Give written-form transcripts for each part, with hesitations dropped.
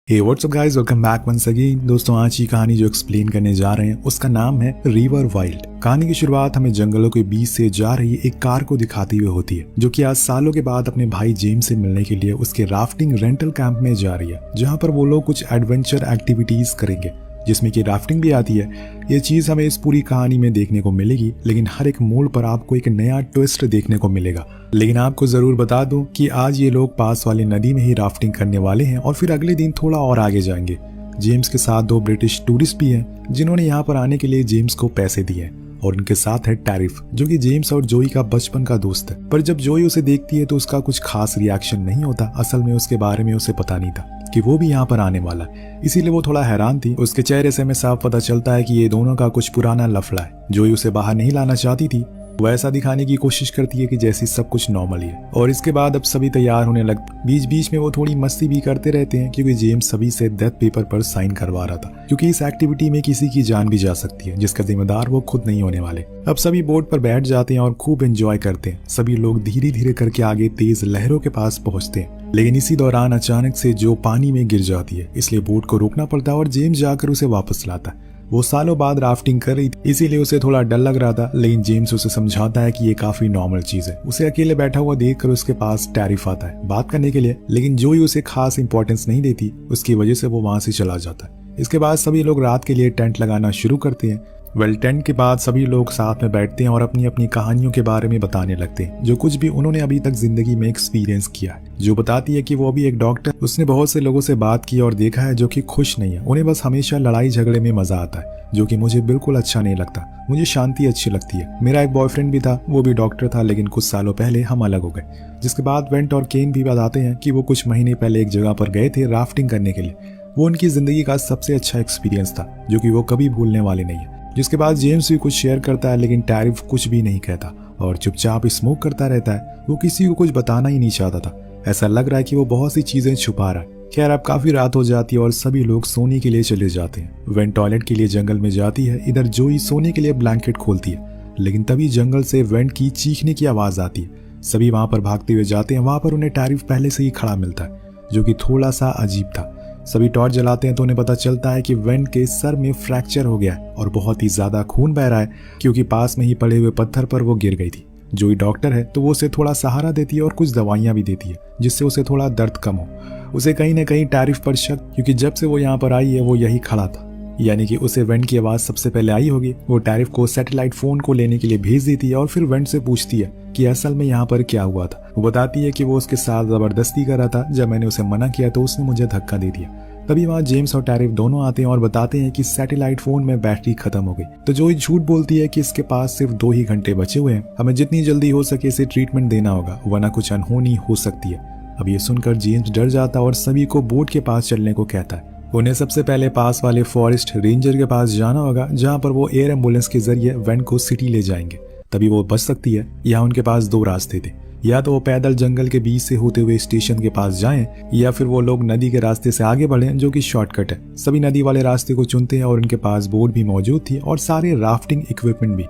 हे WhatsApp guys, welcome back once again. दोस्तों, आज की कहानी जो एक्सप्लेन करने जा रहे हैं उसका नाम है रिवर वाइल्ड। कहानी की शुरुआत हमें जंगलों के बीच से जा रही एक कार को दिखाती हुई होती है, जो कि आज सालों के बाद अपने भाई जेम्स से मिलने के लिए उसके राफ्टिंग रेंटल कैंप में जा रही है, जहां पर वो लोग कुछ एडवेंचर एक्टिविटीज करेंगे जिसमें कि राफ्टिंग भी आती है। ये चीज हमें इस पूरी कहानी में देखने को मिलेगी, लेकिन हर एक मोड़ पर आपको एक नया ट्विस्ट देखने को मिलेगा। लेकिन आपको जरूर बता दूं कि आज ये लोग पास वाली नदी में ही राफ्टिंग करने वाले हैं और फिर अगले दिन थोड़ा और आगे जाएंगे। जेम्स के साथ दो ब्रिटिश टूरिस्ट भी हैं जिन्होंने यहाँ पर आने के लिए जेम्स को पैसे दिए हैं, और उनके साथ है टैरिफ, जो कि जेम्स और जोई का बचपन का दोस्त है। पर जब जोई उसे देखती है तो उसका कुछ खास रिएक्शन नहीं होता। असल में उसके बारे में उसे पता नहीं था कि वो भी यहाँ पर आने वाला है, इसीलिए वो थोड़ा हैरान थी। उसके चेहरे से हमें साफ पता चलता है कि ये दोनों का कुछ पुराना लफड़ा है। जोई उसे बाहर नहीं लाना चाहती थी, वो ऐसा दिखाने की कोशिश करती है कि जैसे सब कुछ नॉर्मल ही है। और इसके बाद अब सभी तैयार होने लगते। बीच बीच में वो थोड़ी मस्ती भी करते रहते हैं, क्योंकि जेम्स सभी से डेथ पेपर पर साइन करवा रहा था, क्योंकि इस एक्टिविटी में किसी की जान भी जा सकती है, जिसका जिम्मेदार वो खुद नहीं होने वाले। अब सभी बोट पर बैठ जाते हैं और खूब एंजॉय करते हैं। सभी लोग धीरे धीरे करके आगे तेज लहरों के पास पहुंचते हैं, लेकिन इसी दौरान अचानक से जो पानी में गिर जाती है, इसलिए बोट को रोकना पड़ता है और जेम्स जाकर उसे वापस लाता है। वो सालों बाद राफ्टिंग कर रही थी, इसीलिए उसे थोड़ा डर लग रहा था, लेकिन जेम्स उसे समझाता है कि ये काफी नॉर्मल चीज है। उसे अकेले बैठा हुआ देखकर उसके पास टैरिफ आता है बात करने के लिए, लेकिन जोई उसे खास इंपॉर्टेंस नहीं देती। उसकी वजह से वो वहां से चला जाता है। इसके बाद सभी लोग रात के लिए टेंट लगाना शुरू करते हैं। टेंट के बाद सभी लोग साथ में बैठते हैं और अपनी अपनी कहानियों के बारे में बताने लगते हैं, जो कुछ भी उन्होंने अभी तक जिंदगी में एक्सपीरियंस किया है। जो बताती है कि वो अभी एक डॉक्टर, उसने बहुत से लोगों से बात की और देखा है जो कि खुश नहीं है। उन्हें बस हमेशा लड़ाई झगड़े में मजा आता है, जो कि मुझे बिल्कुल अच्छा नहीं लगता। मुझे शांति अच्छी लगती है। मेरा एक बॉयफ्रेंड भी था, वो भी डॉक्टर था, लेकिन कुछ सालों पहले हम अलग हो गए। जिसके बाद वेंट और केन भी बताते हैं कि वो कुछ महीने पहले एक जगह पर गए थे राफ्टिंग करने के लिए। वो उनकी जिंदगी का सबसे अच्छा एक्सपीरियंस था, जो कि वो कभी भूलने वाले नहीं है। जिसके बाद जेम्स भी कुछ शेयर करता है, लेकिन टैरिफ कुछ भी नहीं कहता और चुपचाप स्मोक करता रहता है। वो किसी को कुछ बताना ही नहीं चाहता था। ऐसा लग रहा है कि वो बहुत सी चीजें छुपा रहा है। खैर, अब काफी रात हो जाती है और सभी लोग सोने के लिए चले जाते हैं। वेन टॉयलेट के लिए जंगल में जाती है। इधर जोई सोने के लिए ब्लैंकेट खोलती है, लेकिन तभी जंगल से वेंट की चीखने की आवाज आती है। सभी वहां पर भागते हुए जाते हैं। वहां पर उन्हें टैरिफ पहले से ही खड़ा मिलता है, जो कि थोड़ा सा अजीब था। सभी टॉर्च जलाते हैं तो उन्हें पता चलता है कि वेंट के सर में फ्रैक्चर हो गया है और बहुत ही ज्यादा खून बह रहा है, क्योंकि पास में ही पड़े हुए पत्थर पर वो गिर गई थी। जोई डॉक्टर है तो वो उसे थोड़ा सहारा देती है और कुछ दवाइयां भी देती है, जिससे उसे थोड़ा दर्द कम हो। उसे कहीं ना कहीं टैरिफ पर शक, क्योंकि जब से वो यहाँ पर आई है वो यही खड़ा था, यानी कि उसे वेंट की आवाज सबसे पहले आई होगी। वो टैरिफ को सैटेलाइट फोन को लेने के लिए भेज देती है और फिर वेंट से पूछती है कि असल में यहाँ पर क्या हुआ था। वो बताती है कि वो उसके साथ जबरदस्ती कर रहा था। जब मैंने उसे मना किया तो उसने मुझे धक्का दे दिया। तभी वहाँ जेम्स और टैरिफ दोनों आते हैं और बताते हैं कि सैटेलाइट फोन में बैटरी खत्म हो गई। तो जोई झूठ बोलती है कि इसके पास सिर्फ 2 ही घंटे बचे हुए हैं, हमें जितनी जल्दी हो सके इसे ट्रीटमेंट देना होगा, वरना कुछ अनहोनी हो सकती है। अब ये सुनकर जेम्स डर जाता और सभी को बोट के पास चलने को कहता है। उन्हें सबसे पहले पास वाले फॉरेस्ट रेंजर के पास जाना होगा, जहाँ पर वो एयर एम्बुलेंस के जरिए वेन को सिटी ले जाएंगे, तभी वो बच सकती है। यहाँ उनके पास 2 रास्ते थे, या तो वो पैदल जंगल के बीच से होते हुए स्टेशन के पास जाएं, या फिर वो लोग नदी के रास्ते से आगे बढ़ें, जो कि शॉर्टकट है। सभी नदी वाले रास्ते को चुनते हैं और उनके पास बोट भी मौजूद थी और सारे राफ्टिंग इक्विपमेंट भी।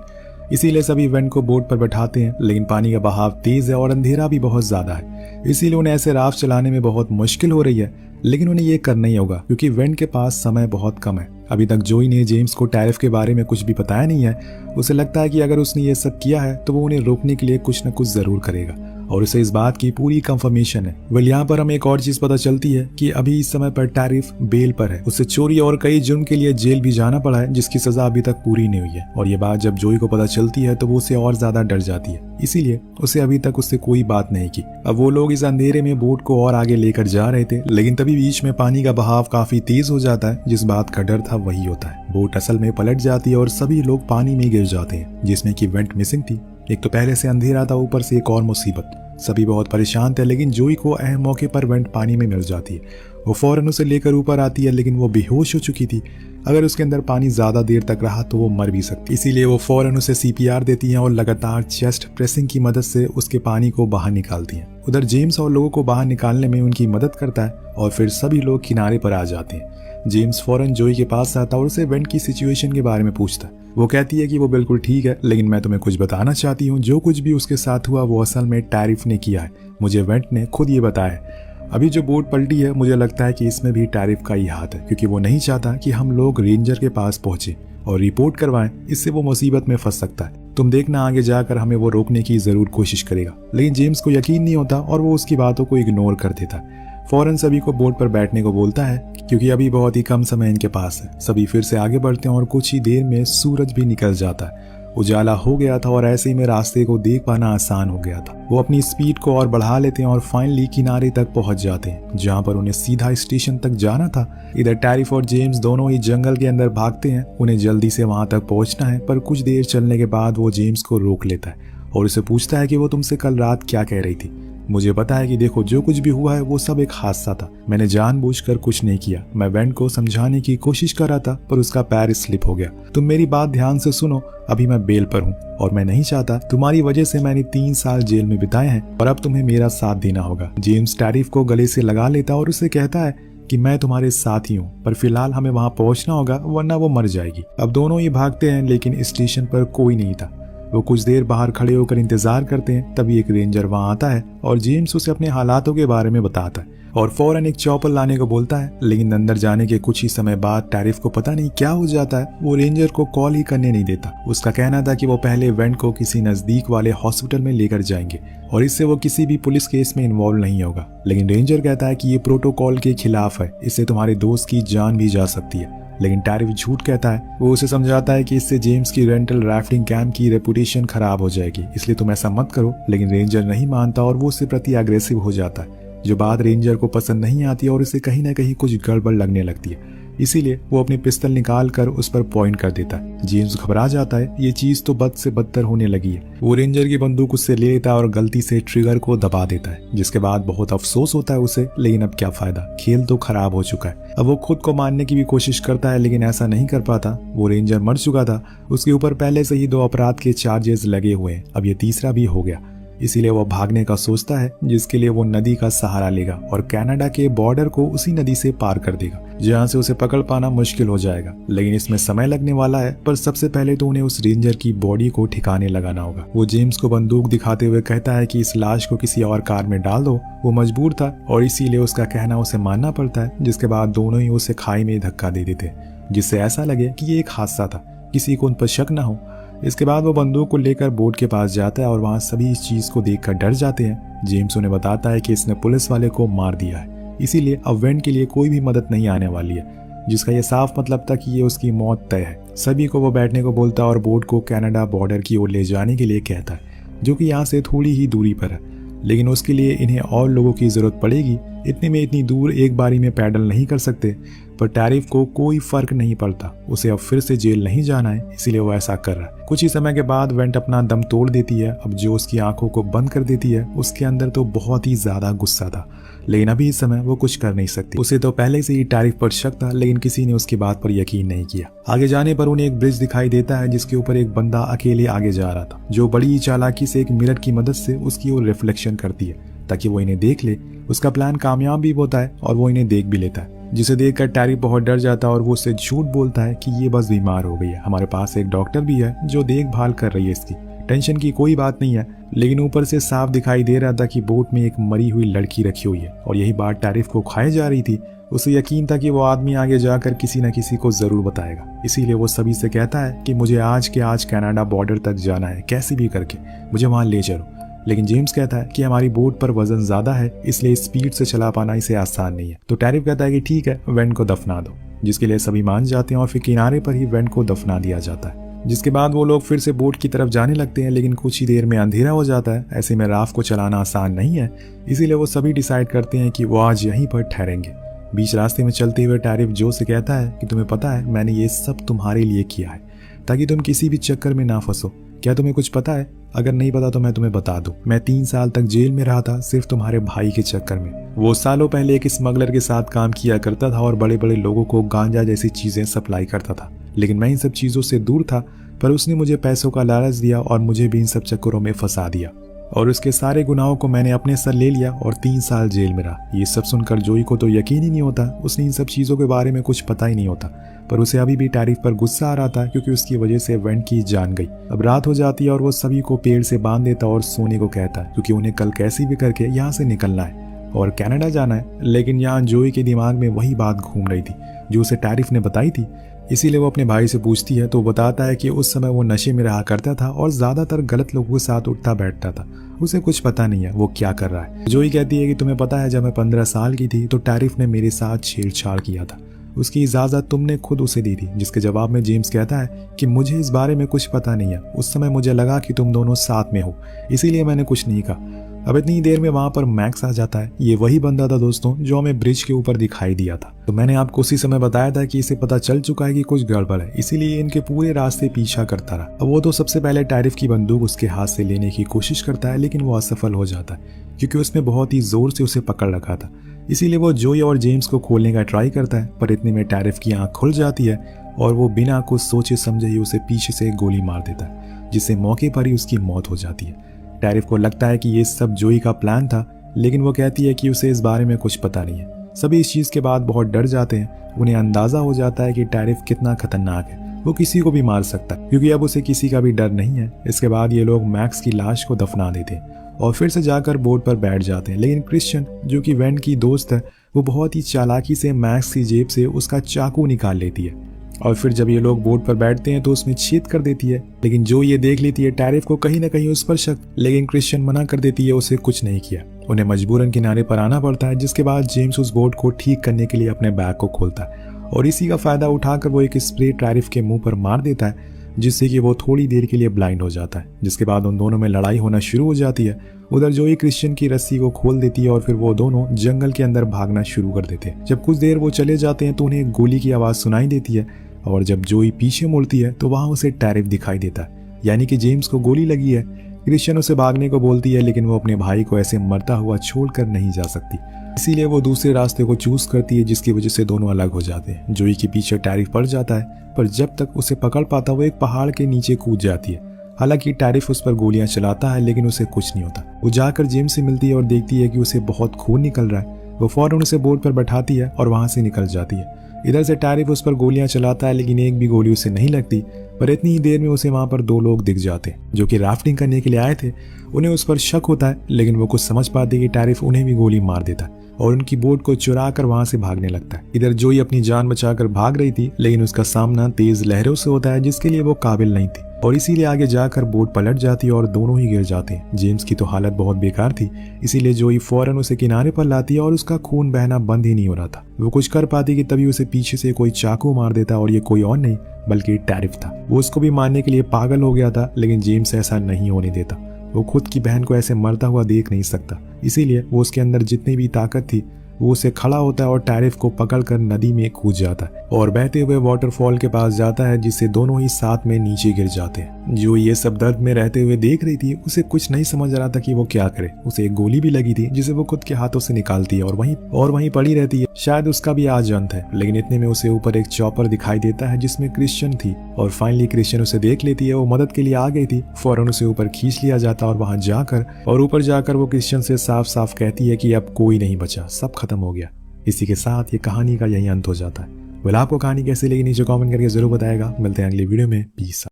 इसीलिए सभी वेंट को बोट पर बैठाते हैं, लेकिन पानी का बहाव तेज है और अंधेरा भी बहुत ज्यादा है, इसीलिए उन्हें ऐसे राफ्ट चलाने में बहुत मुश्किल हो रही है। लेकिन उन्हें ये करना ही होगा, क्योंकि वेंट के पास समय बहुत कम है। अभी तक जोई ने जेम्स को टैरिफ के बारे में कुछ भी बताया नहीं है। उसे लगता है कि अगर उसने ये सब किया है तो वो उन्हें रोकने के लिए कुछ न कुछ जरूर करेगा, और उसे इस बात की पूरी कंफर्मेशन है। वेल, यहाँ पर हमें एक और चीज पता चलती है कि अभी इस समय पर टैरिफ बेल पर है। उसे चोरी और कई जुर्म के लिए जेल भी जाना पड़ा है, जिसकी सजा अभी तक पूरी नहीं हुई है। और ये बात जब जोई को पता चलती है तो वो उसे और ज्यादा डर जाती है, इसीलिए उसे अभी तक उससे कोई बात नहीं की। अब वो लोग इस अंधेरे में बोट को और आगे लेकर जा रहे थे, लेकिन तभी बीच में पानी का बहाव काफी तेज हो जाता है। जिस बात का डर था वही होता है। बोट असल में पलट जाती है और सभी लोग पानी में गिर जाते हैं, जिसमें कि वेंट मिसिंग थी। एक तो पहले से अंधेरा था, ऊपर से एक और मुसीबत। सभी बहुत परेशान थे, लेकिन जोई को अहम मौके पर वेंट पानी में मिल जाती है। वो फौरन उसे लेकर ऊपर आती है, लेकिन वो बेहोश हो चुकी थी। अगर उसके अंदर पानी ज्यादा देर तक रहा तो वो मर भी सकती, इसीलिए वो फौरन उसे CPR देती हैं और लगातार चेस्ट प्रेसिंग की मदद से उसके पानी को बाहर निकालती हैं। उधर जेम्स और लोगों को बाहर निकालने में उनकी मदद करता है और फिर सभी लोग किनारे पर आ जाते हैं। जेम्स फौरन जोई के पास आता और उसे वेंट की सिचुएशन के बारे में पूछता। वो कहती है कि वो बिल्कुल ठीक है, लेकिन मैं तुम्हें कुछ बताना चाहती हूँ। जो कुछ भी उसके साथ हुआ वो असल में टैरिफ ने किया है, मुझे वेंट ने खुद ये बताया है। अभी जो बोट पलटी है, मुझे लगता है कि इसमें भी टैरिफ का ही हाथ है, क्योंकि वो नहीं चाहता कि हम लोग रेंजर के पास पहुंचे और रिपोर्ट करवाएं। इससे वो मुसीबत में फंस सकता है। तुम देखना आगे जाकर हमें वो रोकने की जरूर कोशिश करेगा। लेकिन जेम्स को यकीन नहीं होता और वो उसकी बातों को इग्नोर कर देता है। फौरन सभी को बोट पर बैठने को बोलता है, क्योंकि अभी बहुत ही कम समय इनके पास है। सभी फिर से आगे बढ़ते हैं और कुछ ही देर में सूरज भी निकल जाता है। उजाला हो गया था और ऐसे ही में रास्ते को देख पाना आसान हो गया था। वो अपनी स्पीड को और बढ़ा लेते हैं और फाइनली किनारे तक पहुंच जाते हैं, जहां पर उन्हें सीधा स्टेशन तक जाना था। इधर टैरिफ और जेम्स दोनों ही जंगल के अंदर भागते हैं। उन्हें जल्दी से वहां तक पहुंचना है, पर कुछ देर चलने के बाद वो जेम्स को रोक लेता है और उसे पूछता है कि वो तुमसे कल रात क्या कह रही थी। मुझे पता है कि देखो, जो कुछ भी हुआ है वो सब एक हादसा था। मैंने जानबूझकर कुछ नहीं किया। मैं वेंट को समझाने की कोशिश कर रहा था, पर उसका पैर स्लिप हो गया। तुम मेरी बात ध्यान से सुनो। अभी मैं बेल पर हूँ और मैं नहीं चाहता, तुम्हारी वजह से मैंने 3 साल जेल में बिताए हैं और अब तुम्हें मेरा साथ देना होगा। जेम्स टैरिफ को गले से लगा लेता और उसे कहता है कि मैं तुम्हारे साथ ही हूँ, पर फिलहाल हमें वहाँ पहुँचना होगा, वरना वो मर जाएगी। अब दोनों ही भागते हैं, लेकिन स्टेशन पर कोई नहीं था। वो कुछ देर बाहर खड़े होकर इंतजार करते हैं। तभी एक रेंजर वहां आता है और जेम्स उसे अपने हालातों के बारे में बताता है और फौरन एक चॉपर लाने को बोलता है। लेकिन अंदर जाने के कुछ ही समय बाद टैरिफ को पता नहीं क्या हो जाता है। वो रेंजर को कॉल ही करने नहीं देता। उसका कहना था कि वो पहले वेंट को किसी नजदीक वाले हॉस्पिटल में लेकर जाएंगे और इससे वो किसी भी पुलिस केस में इन्वॉल्व नहीं होगा। लेकिन रेंजर कहता है कि ये प्रोटोकॉल के खिलाफ है, इससे तुम्हारे दोस्त की जान भी जा सकती है। लेकिन टैरिफ झूठ कहता है। वो उसे समझाता है कि इससे जेम्स की रेंटल राफ्टिंग कैंप की रेपुटेशन खराब हो जाएगी, इसलिए तुम ऐसा मत करो। लेकिन रेंजर नहीं मानता और वो उसके प्रति अग्रेसिव हो जाता है, जो बात रेंजर को पसंद नहीं आती और उसे कहीं ना कहीं कुछ गड़बड़ लगने लगती है। इसीलिए वो अपनी पिस्तल निकाल कर उस पर पॉइंट कर देता है। जेम्स घबरा जाता है। ये चीज तो बद से बदतर होने लगी है। वो रेंजर की बंदूक उससे ले लेता है और गलती से ट्रिगर को दबा देता है, जिसके बाद बहुत अफसोस होता है उसे। लेकिन अब क्या फायदा, खेल तो खराब हो चुका है। अब वो खुद को मारने की भी कोशिश करता है, लेकिन ऐसा नहीं कर पाता। वो रेंजर मर चुका था। उसके ऊपर पहले से ही 2 अपराध के चार्जेस लगे हुए हैं, अब ये तीसरा भी हो गया। इसीलिए वो भागने का सोचता है, जिसके लिए वो नदी का सहारा लेगा और कनाडा के बॉर्डर को उसी नदी से पार कर देगा, जहां से उसे पकड़ पाना मुश्किल हो जाएगा। लेकिन इसमें समय लगने वाला है। पर सबसे पहले तो उन्हें उस रेंजर की बॉडी को ठिकाने लगाना होगा। वो जेम्स को बंदूक दिखाते हुए कहता है कि इस लाश को किसी और कार में डाल दो। वो मजबूर था और इसीलिए उसका कहना उसे मानना पड़ता है, जिसके बाद दोनों ही उसे खाई में धक्का दे देते, जिससे ऐसा लगे कि ये एक हादसा था, किसी को उन पर शक न हो। इसके बाद वो बंदूक को लेकर बोट के पास जाता है और वहां सभी इस चीज को देखकर डर जाते हैं। जेम्स उन्हें बताता है कि इसने पुलिस वाले को मार दिया है, इसीलिए अब वेंट के लिए कोई भी मदद नहीं आने वाली है, जिसका यह साफ मतलब था कि ये उसकी मौत तय है। सभी को वो बैठने को बोलता है और बोट को कनाडा बॉर्डर की ओर ले जाने के लिए कहता है, जो कि यहाँ से थोड़ी ही दूरी पर है। लेकिन उसके लिए इन्हें और लोगों की जरूरत पड़ेगी। इतने में इतनी दूर एक बारी में पैडल नहीं कर सकते। पर टैरिफ को कोई फर्क नहीं पड़ता, उसे अब फिर से जेल नहीं जाना है, इसीलिए वो ऐसा कर रहा है। कुछ ही समय के बाद वेंट अपना दम तोड़ देती है। अब जो उसकी आंखों को बंद कर देती है, उसके अंदर तो बहुत ही ज्यादा गुस्सा था, लेकिन अभी इस समय वो कुछ कर नहीं सकती। उसे तो पहले से ही टैरिफ पर शक था, लेकिन किसी ने उसकी बात पर यकीन नहीं किया। आगे जाने पर उन्हें एक ब्रिज दिखाई देता है, जिसके ऊपर एक बंदा अकेले आगे जा रहा था, जो बड़ी ही चालाकी से एक मिरर की मदद से उसकी ओर रिफ्लेक्शन करती है ताकि वो इन्हें देख ले। उसका प्लान कामयाब भी होता है और वो इन्हें देख भी लेता है, जिसे देखकर टैरिफ बहुत डर जाता है और वो उससे झूठ बोलता है कि ये बस बीमार हो गई है। हमारे पास एक डॉक्टर भी है जो देखभाल कर रही है इसकी, टेंशन की कोई बात नहीं है। लेकिन ऊपर से साफ दिखाई दे रहा था कि बोट में एक मरी हुई लड़की रखी हुई है और यही बात टैरिफ को खाए जा रही थी। उसे यकीन था कि वो आदमी आगे जाकर किसी न किसी को जरूर बताएगा, इसीलिए वो सभी से कहता है कि मुझे आज के आज कनाडा बॉर्डर तक जाना है, कैसे भी करके मुझे वहां ले चलो। लेकिन जेम्स कहता है कि हमारी बोट पर वजन ज्यादा है, इसलिए स्पीड से चला पाना इसे आसान नहीं है। तो टैरिफ कहता है कि ठीक है, वेंट को दफना दो, जिसके लिए सभी मान जाते हैं और फिर किनारे पर ही वेंट को दफना दिया जाता है। जिसके बाद वो लोग फिर से बोट की तरफ जाने लगते हैं, लेकिन कुछ ही देर में अंधेरा हो जाता है। ऐसे में राफ्ट को चलाना आसान नहीं है, इसीलिए वो सभी डिसाइड करते हैं कि वो आज यहीं पर ठहरेंगे। बीच रास्ते में चलते हुए टैरिफ जो से कहता है कि तुम्हें पता है मैंने ये सब तुम्हारे लिए किया है, ताकि तुम किसी भी चक्कर में ना फंसो। क्या तुम्हें कुछ पता है? अगर नहीं पता तो मैं तुम्हें बता दूं। मैं 3 साल तक जेल में रहा था सिर्फ तुम्हारे भाई के चक्कर में। वो सालों पहले एक स्मगलर के साथ काम किया करता था और बड़े बड़े लोगों को गांजा जैसी चीजें सप्लाई करता था, लेकिन मैं इन सब चीजों से दूर था। पर उसने मुझे पैसों का लालच दिया और मुझे भी इन सब चक्करों में फंसा दिया और उसके सारे गुनाहों को मैंने अपने सर ले लिया और 3 साल जेल में रहा। ये सब सुनकर जोई को तो यकीन ही नहीं होता, उसने इन सब चीजों के बारे में कुछ पता ही नहीं होता। पर उसे अभी भी टैरिफ पर गुस्सा आ रहा था, क्योंकि उसकी वजह से वेंट की जान गई। अब रात हो जाती है और वो सभी को पेड़ से बांध देता और सोने को कहता है, क्योंकि उन्हें कल कैसे भी करके यहाँ से निकलना है। और कनाडा जाना है। लेकिन यहाँ जोई के दिमाग में वही बात घूम रही थी जो उसे टैरिफ ने बताई थी। इसीलिए वो अपने भाई से पूछती है तो बताता है कि उस समय वो नशे में रहा करता था और ज्यादातर गलत लोगों के साथ उठता बैठता था, उसे कुछ पता नहीं है वो क्या कर रहा है। जोई कहती है कि तुम्हें पता है जब मैं 15 साल की थी तो टैरिफ ने मेरे साथ छेड़छाड़ किया था, उसकी इजाजत तुमने खुद उसे दी थी। जिसके जवाब में जेम्स कहता है कि मुझे इस बारे में कुछ पता नहीं है, उस समय मुझे लगा कि तुम दोनों साथ में हो इसीलिए मैंने कुछ नहीं कहा। अब इतनी देर में वहां पर मैक्स आ जाता है। ये वही बंदा था दोस्तों जो हमें ब्रिज के ऊपर दिखाई दिया था। तो मैंने आपको उसी समय बताया था कि इसे पता चल चुका है कि कुछ गड़बड़ है, इसीलिए इनके पूरे रास्ते पीछा करता रहा। अब वो तो सबसे पहले टैरिफ की बंदूक उसके हाथ से लेने की कोशिश करता है, लेकिन वो असफल हो जाता है क्योंकि उसने बहुत ही जोर से उसे पकड़ रखा था। इसीलिए वो जोई और जेम्स को खोलने का ट्राई करता है, पर इतने में टैरिफ की आंख खुल जाती है और वो बिना कुछ सोचे समझे ही उसे पीछे से गोली मार देता है, जिससे मौके पर ही उसकी मौत हो जाती है। टैरिफ को लगता है कि ये सब जोई का प्लान था, लेकिन वो कहती है कि उसे इस बारे में कुछ पता नहीं है। सभी इस चीज के बाद बहुत डर जाते हैं। उन्हें अंदाजा हो जाता है कि टैरिफ कितना खतरनाक है, वो किसी को भी मार सकता है क्योंकि अब उसे किसी का भी डर नहीं है। इसके बाद ये लोग मैक्स की लाश को दफना देते हैं और फिर से जाकर बोट पर बैठ जाते हैं। लेकिन क्रिश्चियन जो कि वेन की दोस्त है, वो बहुत ही चालाकी से मैक्स की जेब से उसका चाकू निकाल लेती है और फिर जब ये लोग बोट पर बैठते हैं तो उसमें छेद कर देती है। लेकिन जो ये देख लेती है टैरिफ को कहीं ना कहीं उस पर शक, लेकिन क्रिश्चियन मना कर देती है, उसे कुछ नहीं किया। उन्हें मजबूरन किनारे पर आना पड़ता है, जिसके बाद जेम्स उस बोट को ठीक करने के लिए अपने बैग को खोलता है और इसी का फायदा उठाकर वो एक स्प्रे टैरिफ के मुंह पर मार देता है, जिससे कि वो थोड़ी देर के लिए ब्लाइंड हो जाता है। जिसके बाद उन दोनों में लड़ाई होना शुरू हो जाती है। उधर जोई क्रिश्चियन की रस्सी को खोल देती है और फिर वो दोनों जंगल के अंदर भागना शुरू कर देते हैं। जब कुछ देर वो चले जाते हैं तो उन्हें एक गोली की आवाज सुनाई देती है और जब जोई पीछे मुड़ती है तो वहां उसे टैरिफ दिखाई देता है, यानी कि जेम्स को गोली लगी है। क्रिश्चियन उसे भागने को बोलती है, लेकिन वो अपने भाई को ऐसे मरता हुआ छोड़कर नहीं जा सकती, इसीलिए वो दूसरे रास्ते को चूज करती है, जिसकी वजह से दोनों अलग हो जाते हैं। जोई के पीछे टैरिफ पड़ जाता है, पर जब तक उसे पकड़ पाता वो एक पहाड़ के नीचे कूद जाती है। हालांकि टैरिफ उस पर गोलियां चलाता है, लेकिन उसे कुछ नहीं होता। वो जाकर जेम्स से मिलती है और देखती है कि उसे बहुत खून निकल रहा है। वो फौरन उसे बोट पर बैठाती है और वहां से निकल जाती है। इधर से टैरिफ उस पर गोलियां चलाता है, लेकिन एक भी गोली उसे नहीं लगती। पर इतनी ही देर में उसे वहां पर दो लोग दिख जाते हैं जो कि राफ्टिंग करने के लिए आए थे। उन्हें उस पर शक होता है, लेकिन वो कुछ समझ पाते कि टैरिफ उन्हें भी गोली मार देता है और उनकी बोट को चुरा कर वहां से भागने लगता है। इधर जोई अपनी जान बचाकर भाग रही थी, लेकिन उसका सामना तेज लहरों से होता है, जिसके लिए वो काबिल नहीं थी और इसीलिए आगे जाकर बोट पलट जाती है और दोनों ही गिर जाते हैं। जेम्स की तो हालत बहुत बेकार थी, इसीलिए जोई फौरन उसे किनारे पर लाती है और उसका खून बहना बंद ही नहीं हो रहा था। वो कुछ कर पाती कि तभी उसे पीछे से कोई चाकू मार देता और ये कोई और नहीं बल्कि टैरिफ था। वो उसको भी मारने के लिए पागल हो गया था, लेकिन जेम्स ऐसा नहीं होने देता। वो खुद की बहन को ऐसे मरता हुआ देख नहीं सकता, इसीलिए वो उसके अंदर जितनी भी ताकत थी वो उसे खड़ा होता है और टैरिफ को पकड़कर नदी में कूद जाता है और बहते हुए वाटरफॉल के पास जाता है, जिससे दोनों ही साथ में नीचे गिर जाते हैं। जो ये सब दर्द में रहते हुए देख रही थी, उसे कुछ नहीं समझ रहा था कि वो क्या करे। उसे एक गोली भी लगी थी जिसे वो खुद के हाथों से निकालती है और वहीं पड़ी रहती है। शायद उसका भी आज अंत है, लेकिन इतने में उसे ऊपर एक चॉपर दिखाई देता है जिसमें क्रिश्चियन थी और फाइनली क्रिश्चियन उसे देख लेती है। वो मदद के लिए आ गई थी, फौरन उसे ऊपर खींच लिया जाता और वहां जाकर वो क्रिश्चियन से साफ साफ कहती है कि अब कोई नहीं बचा, सब खत्म हो गया। इसी के साथ ये कहानी का यही अंत हो जाता है। आपको कहानी कैसी लगी नीचे कमेंट करके जरूर बताएगा। मिलते हैं अगली वीडियो में। पीस।